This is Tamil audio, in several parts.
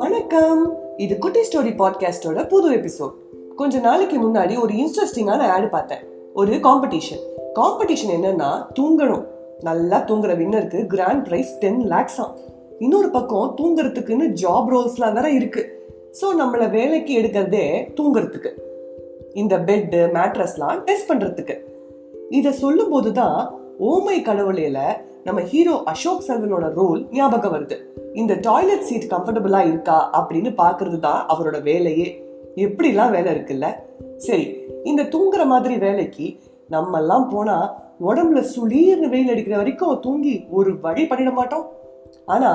வணக்கம், இது குட்டி ஸ்டோரி பாட்காஸ்டோட புது எபிசோட். கொஞ்ச நாளைக்கு முன்னாடி ஒரு இன்ட்ரெஸ்டிங்கான ஆட் பார்த்தேன். ஒரு காம்படிஷன் என்னன்னா, தூங்கணும். நல்லா தூங்குற வின்னருக்கு கிராண்ட் பிரைஸ் 10 lakhs. இன்னொரு பக்கம் தூங்குறதுக்குன்னு ஜாப் ரோல்ஸ்லாம் வேற இருக்கு. ஸோ நம்மள வேலைக்கு எடுக்கிறதே தூங்குறதுக்கு, இந்த பெட்டு மேட்ரஸ்லாம் டெஸ்ட் பண்றதுக்கு. இதை சொல்லும் போதுதான் ஓமை கடவுளையில நம்ம ஹீரோ அசோக் செல்வனோட ரோல் ஞாபகம் வருது. இந்த டாய்லெட் சீட் கம்ஃபர்டபுளா இருக்கா அப்படின்னு பாக்குறது தான் அவரோட வேலையே. எப்படிலாம் வேலை இருக்குல்ல. சரி, இந்த தூங்குற மாதிரி வேலைக்கு நம்ம எல்லாம் போனா உடம்புல சுளீர்னு வெயில் அடிக்கிற வரைக்கும் தூங்கி ஒரு வழி பண்ணிட மாட்டோம். ஆனா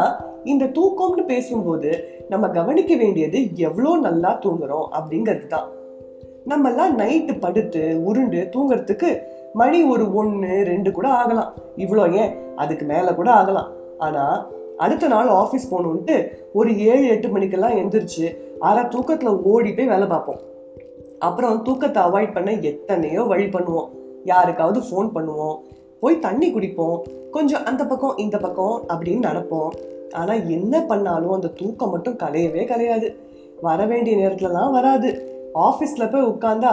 இந்த தூக்கம்னு பேசும்போது நம்ம கவனிக்க வேண்டியது எவ்வளோ நல்லா தூங்குறோம் அப்படிங்கிறது தான். நம்ம எல்லாம் நைட்டு படுத்து உருண்டு தூங்குறதுக்கு மணி ஒரு 1-2 கூட ஆகலாம். இவ்வளோ ஏன், அதுக்கு மேல கூட ஆகலாம். ஆனா அடுத்த நாள் ஆஃபீஸ் போகணுன்ட்டு ஒரு 7-8 மணிக்கெல்லாம் எந்திரிச்சு அரை தூக்கத்துல ஓடி போய் வேலை பார்ப்போம். அப்புறம் தூக்கத்தை அவாய்ட் பண்ண எத்தனையோ வழி பண்ணுவோம். யாருக்காவது ஃபோன் பண்ணுவோம், போய் தண்ணி குடிப்போம், கொஞ்சம் அந்த பக்கம் இந்த பக்கம் அப்படின்னு நடப்போம். ஆனா என்ன பண்ணாலும் அந்த தூக்கம் மட்டும் கலையவே கலையாது. வர வேண்டிய நேரத்துலலாம் வராது. ஆஃபீஸ்ல போய் உட்கார்ந்தா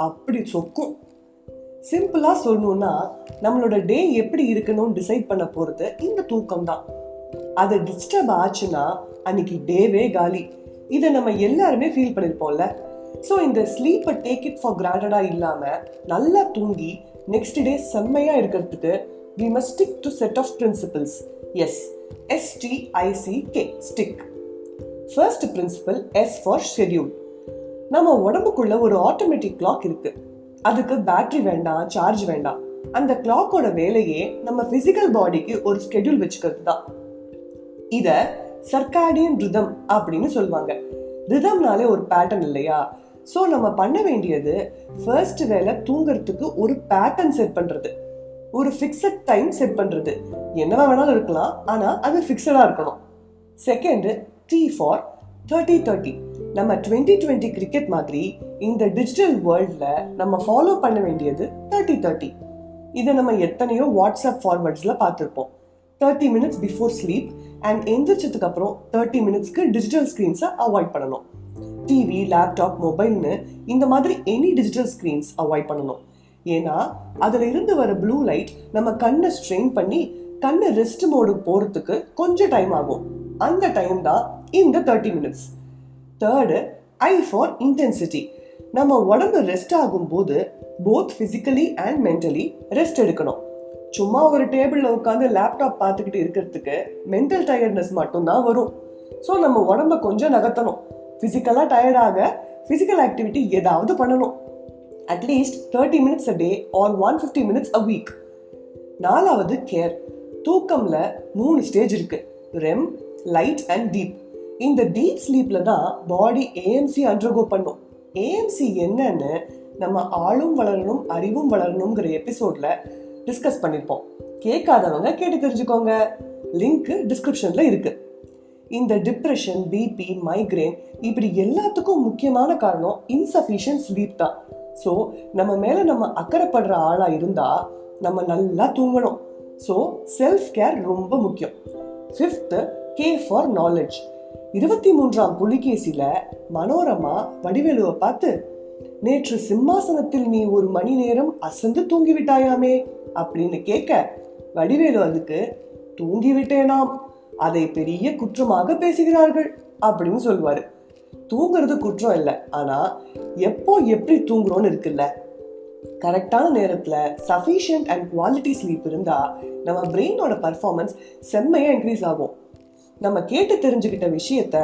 அப்படி சொக்கும். சிம்பிளா சொல்லணும்னா, நம்மளோட டே எப்படி இருக்கணும்னு டிசைட் பண்ண போறது இந்த தூக்கம் தான். அது டிஸ்டர்ப் ஆச்சுன்னா அன்னைக்கு டேவே காலி. இதை நம்ம எல்லாருமே ஃபீல் பண்ணிருப்போம்ல. ஸோ இந்த ஸ்லீப்பை டேக் இட் ஃபார் கிராண்டடா இல்லாம நல்லா தூங்கி நெக்ஸ்ட் டே செம்மையா இருக்கிறதுக்கு we must stick to set of principles. Yes, STICK, stick. First principle, S for schedule. நம்ம உடம்புக்குள்ள ஒரு ஆட்டோமேட்டிக் கிளாக் இருக்கு. அதுக்கு பேட்டரி வேண்டாம், சார்ஜ் வேண்டாம். அந்த கிளாக்கோட வேலையே நம்ம பிசிக்கல் பாடிக்கு ஒரு ஸ்கெடியூல் வச்சுக்கிறது தான். இத சர்காடியன் ரிதம் அப்படின்னு சொல்லுவாங்க. ரிதம்னாலே ஒரு பேட்டர்ன் இல்லையா? ஸோ நம்ம பண்ண வேண்டியது ஃபர்ஸ்ட் வேலை தூங்குறதுக்கு ஒரு பேட்டர்ன் செட் பண்றது, ஒரு ஃபிக்ஸட் டைம் செட் பண்றது. என்னவா வேணாலும் இருக்கலாம், ஆனா அது ஃபிக்ஸடா இருக்கணும். Second, T for 30-30. நம்ம 2020 கிரிக்கெட் மாதிரி இந்த டிஜிட்டல் வேர்ல்ட்ல நம்ம ஃபாலோ பண்ண வேண்டியது 30-30. இதை நம்ம எத்தனையோ வாட்ஸ்அப் ஃபார்வர்ட்ஸ்ல பார்த்துருப்போம். 30 minutes பிஃபோர் ஸ்லீப் அண்ட் எந்திரிச்சதுக்கு அப்புறம் 30 minutesக்கு டிஜிட்டல் ஸ்கிரீன்ஸை அவாய்ட் பண்ணணும். டிவி, லேப்டாப், மொபைல்னு இந்த மாதிரி எனி டிஜிட்டல் ஸ்கிரீன்ஸ் அவாய்ட் பண்ணணும். ஏன்னா அதுல இருந்து வர ப்ளூ லைட் நம்ம கண்ணை ஸ்ட்ரெயின் பண்ணி கண்ணை ரெஸ்ட் மோடுக்கு போறதுக்கு கொஞ்சம் டைம் ஆகும். அந்த டைம் தான் இந்த 30 minutes. Third, I for intensity. நம்ம உடம்பு ரெஸ்ட் ஆகும்போது both physically and mentally rest எடுக்கணும். சும்மா ஒரு டேபிள்ல உட்காந்து லேப்டாப் பார்த்துக்கிட்டு இருக்கிறதுக்கு மென்டல் டயர்ட்னஸ் மட்டும்தான் வரும். ஸோ நம்ம உடம்ப கொஞ்சம் நகர்த்தணும். பிசிக்கலா டயர்டாக பிசிக்கல் ஆக்டிவிட்டி ஏதாவது பண்ணணும். At least 30 minutes a day or 150 minutes a week. நாலாவது, கேர். தூக்கம்ல 3 ஸ்டேஜ் இருக்கு: REM, லைட் அண்ட் டீப். இந்த டீப் ஸ்லீப்ல தான் பாடி AMC அண்டர்கோ பண்ணும். AMC என்னன்னு நம்ம ஆளும் வளரணும் அறிவும் வளரணுங்கிற எபிசோட்ல டிஸ்கஸ் பண்ணிருப்போம். கேட்காதவங்க கேட்டு தெரிஞ்சுக்கோங்க. லிங்க் டிஸ்கிரிப்ஷன்ல இருக்கு. இந்த டிப்ரெஷன், BP, மைக்ரேன் இப்படி எல்லாத்துக்கும் முக்கியமான காரணம் இன்சஃபிஷியன்ட் ஸ்லீப் தான். ஸோ நம்ம மேல நம்ம அக்கறைப்படுற ஆளா இருந்தா நம்ம நல்லா தூங்கணும். ஸோ செல்ஃப் கேர் ரொம்ப முக்கியம். Fifth, K for knowledge. 23ஆம் புலிகேசில மனோரமா வடிவேலுவை பார்த்து, நேற்று சிம்மாசனத்தில் நீ 1 மணி நேரம் அசந்து தூங்கிவிட்டாயாமே அப்படின்னு கேட்க, வடிவேலு அதுக்கு, தூங்கிவிட்டேனாம், அதை பெரிய குற்றமாக பேசுகிறார்கள் அப்படின்னு சொல்லுவாரு. தூங்குறது குற்றம் இல்லை, ஆனா எப்போ எப்படி தூங்குறோம்னு இருக்குல்ல. கரெக்டான நேரத்துல சஃபிஷியன்ட் அண்ட் குவாலிட்டி ஸ்லீப் இருந்தா நம்ம பிரெயினோட பர்ஃபார்மன்ஸ் செம்மையா இன்க்ரீஸ் ஆகும். நம்ம கேட்டு தெரிஞ்சுக்கிட்ட விஷயத்த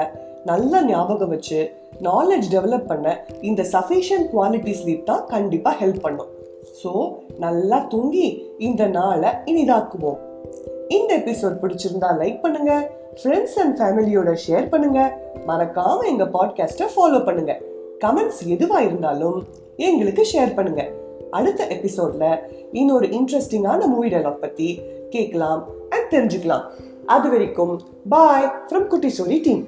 நல்லா ஞாபகம் வச்சு நாலேஜ் டெவலப் பண்ண இந்த சஃபிஷியன்ட் குவாலிட்டி ஸ்லீப் தான் கண்டிப்பா ஹெல்ப் பண்ணும். ஸோ நல்லா தூங்கி இந்த நாளை இனிதாக்குவோம். இந்த எபிசோட் பிடிச்சிருந்தா லைக் பண்ணுங்க, ஃப்ரெண்ட்ஸ் அண்ட் ஃபேமிலியோட ஷேர் பண்ணுங்க, மறக்காம எங்க பாட்காஸ்ட்டை ஃபாலோ பண்ணுங்க. கமெண்ட்ஸ் எதுவா இருந்தாலும் எங்களுக்கு ஷேர் பண்ணுங்க. அடுத்த எபிசோட்ல இன்னொரு இன்ட்ரெஸ்டிங்கான மூவி டயலாக் பத்தி கேட்கலாம் அண்ட் தெரிஞ்சுக்கலாம். அது வரைக்கும் பாய் ஃப்ரம் குட்டி ஸ்டோரி டீம்.